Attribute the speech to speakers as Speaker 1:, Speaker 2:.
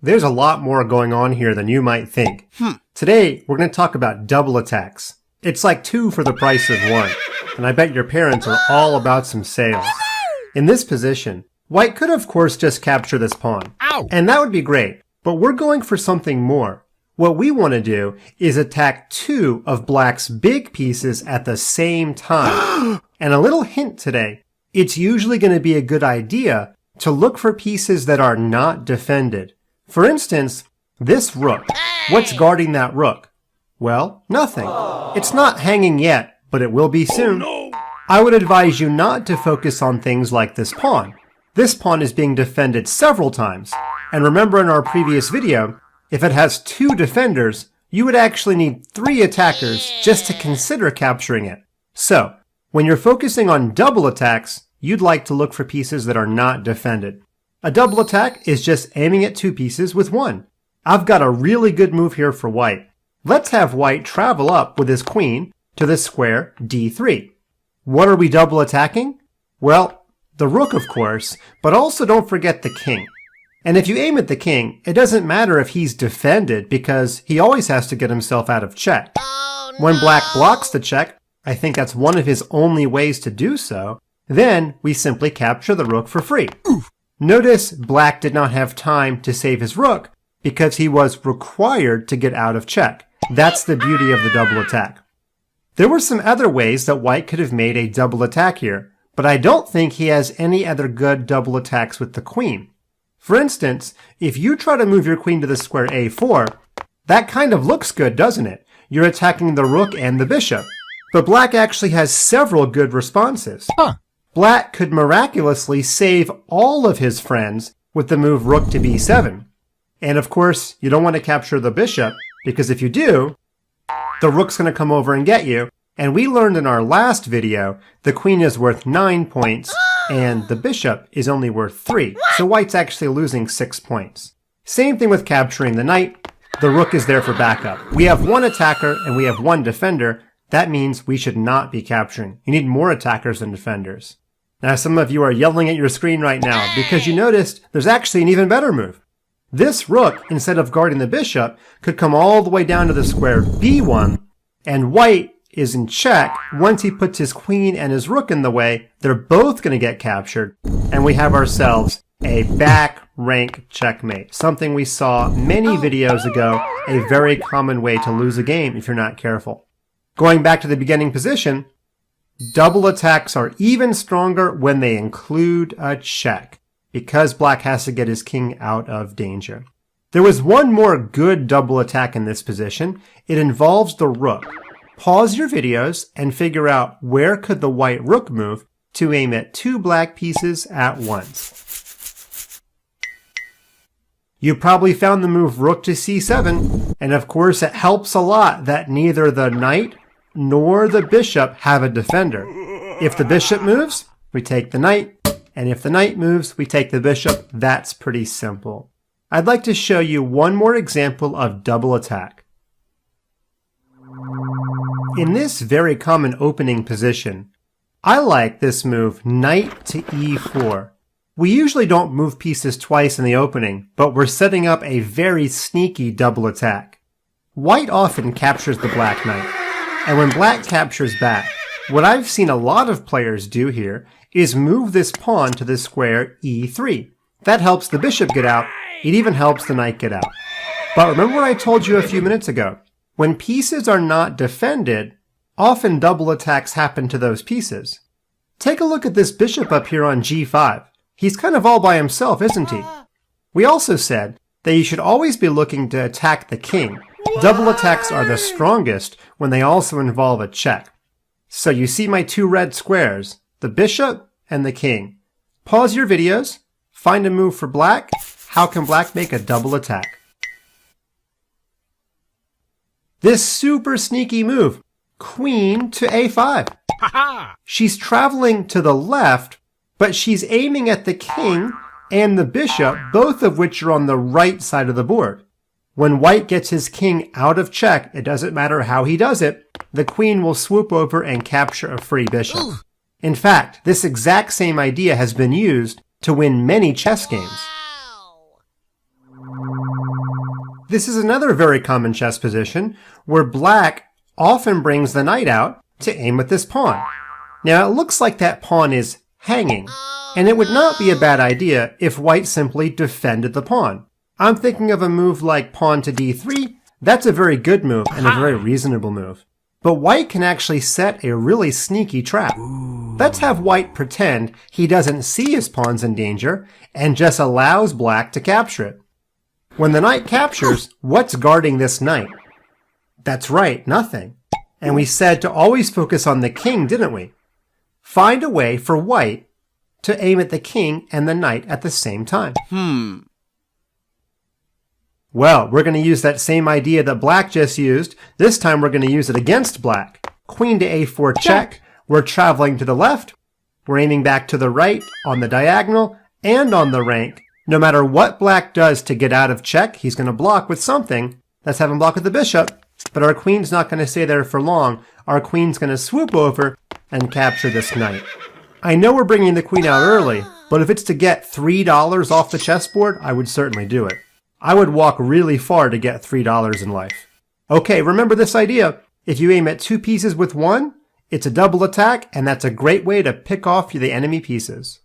Speaker 1: There's a lot more going on here than you might think. Today, we're going to talk about double attacks. It's like 2 for the price of 1, and I bet your parents are all about some sales. In this position, white could of course just capture this pawn. And that would be great, but we're going for something more. What we want to do is attack 2 of black's big pieces at the same time. And a little hint today, it's usually going to be a good idea to look for pieces that are not defended. For instance, this rook. What's guarding that rook? Well, nothing. It's not hanging yet, but it will be soon. I would advise you not to focus on things like this pawn. This pawn is being defended several times. And remember in our previous video, if it has 2 defenders, you would actually need 3 attackers just to consider capturing it. So, when you're focusing on double attacks, you'd like to look for pieces that are not defended. A double attack is just aiming at 2 pieces with 1. I've got a really good move here for white. Let's have white travel up with his queen to the square d3. What are we double attacking? Well, the rook of course, but also don't forget the king. And if you aim at the king, it doesn't matter if he's defended because he always has to get himself out of check. When black blocks the check, I think that's one of his only ways to do so, then we simply capture the rook for free. Notice black did not have time to save his rook because he was required to get out of check. That's the beauty of the double attack. There were some other ways that white could have made a double attack here, but I don't think he has any other good double attacks with the queen. For instance, if you try to move your queen to the square a4, that kind of looks good, doesn't it? You're attacking the rook and the bishop. But black actually has several good responses. Black could miraculously save all of his friends with the move rook to b7. And of course, you don't want to capture the bishop, because if you do, the rook's going to come over and get you. And we learned in our last video, the queen is worth 9 points, and the bishop is only worth 3. So white's actually losing 6 points. Same thing with capturing the knight. The rook is there for backup. We have 1 attacker and we have 1 defender. That means we should not be capturing. You need more attackers than defenders. Now some of you are yelling at your screen right now because you noticed there's actually an even better move. This rook, instead of guarding the bishop, could come all the way down to the square b1, and white is in check. Once he puts his queen and his rook in the way, they're both going to get captured, and we have ourselves a back rank checkmate, something we saw many videos ago, a very common way to lose a game if you're not careful. Going back to the beginning position, double attacks are even stronger when they include a check, because black has to get his king out of danger. There was one more good double attack in this position. It involves the rook. Pause your videos and figure out where could the white rook move to aim at 2 black pieces at once. You probably found the move rook to c7, and of course it helps a lot that neither the knight nor the bishop have a defender. If the bishop moves, we take the knight, and if the knight moves, we take the bishop. That's pretty simple. I'd like to show you one more example of double attack. In this very common opening position, I like this move, knight to e4. We usually don't move pieces twice in the opening, but we're setting up a very sneaky double attack. White often captures the black knight, and when black captures back, what I've seen a lot of players do here is move this pawn to the square e3. That helps the bishop get out. It even helps the knight get out. But remember what I told you a few minutes ago. When pieces are not defended, often double attacks happen to those pieces. Take a look at this bishop up here on g5. He's kind of all by himself, isn't he? We also said that you should always be looking to attack the king. Double attacks are the strongest when they also involve a check. So you see my 2 red squares, the bishop and the king. Pause your videos, find a move for black. How can black make a double attack? This super sneaky move, queen to a5. She's traveling to the left, but she's aiming at the king and the bishop, both of which are on the right side of the board. When white gets his king out of check, it doesn't matter how he does it, the queen will swoop over and capture a free bishop. In fact, this exact same idea has been used to win many chess games. This is another very common chess position where black often brings the knight out to aim at this pawn. Now it looks like that pawn is hanging, and it would not be a bad idea if white simply defended the pawn. I'm thinking of a move like pawn to d3. That's a very good move and a very reasonable move. But white can actually set a really sneaky trap. Let's have white pretend he doesn't see his pawns in danger and just allows black to capture it. When the knight captures, what's guarding this knight? That's right, nothing. And we said to always focus on the king, didn't we? Find a way for white to aim at the king and the knight at the same time. Well, we're going to use that same idea that black just used. This time we're going to use it against black. Queen to a4 check. We're traveling to the left. We're aiming back to the right, on the diagonal, and on the rank. No matter what black does to get out of check, he's going to block with something. Let's have him block with the bishop. But our queen's not going to stay there for long. Our queen's going to swoop over and capture this knight. I know we're bringing the queen out early, but if it's to get $3 off the chessboard, I would certainly do it. I would walk really far to get $3 in life. Okay, remember this idea. If you aim at two pieces with one, it's a double attack, and that's a great way to pick off the enemy pieces.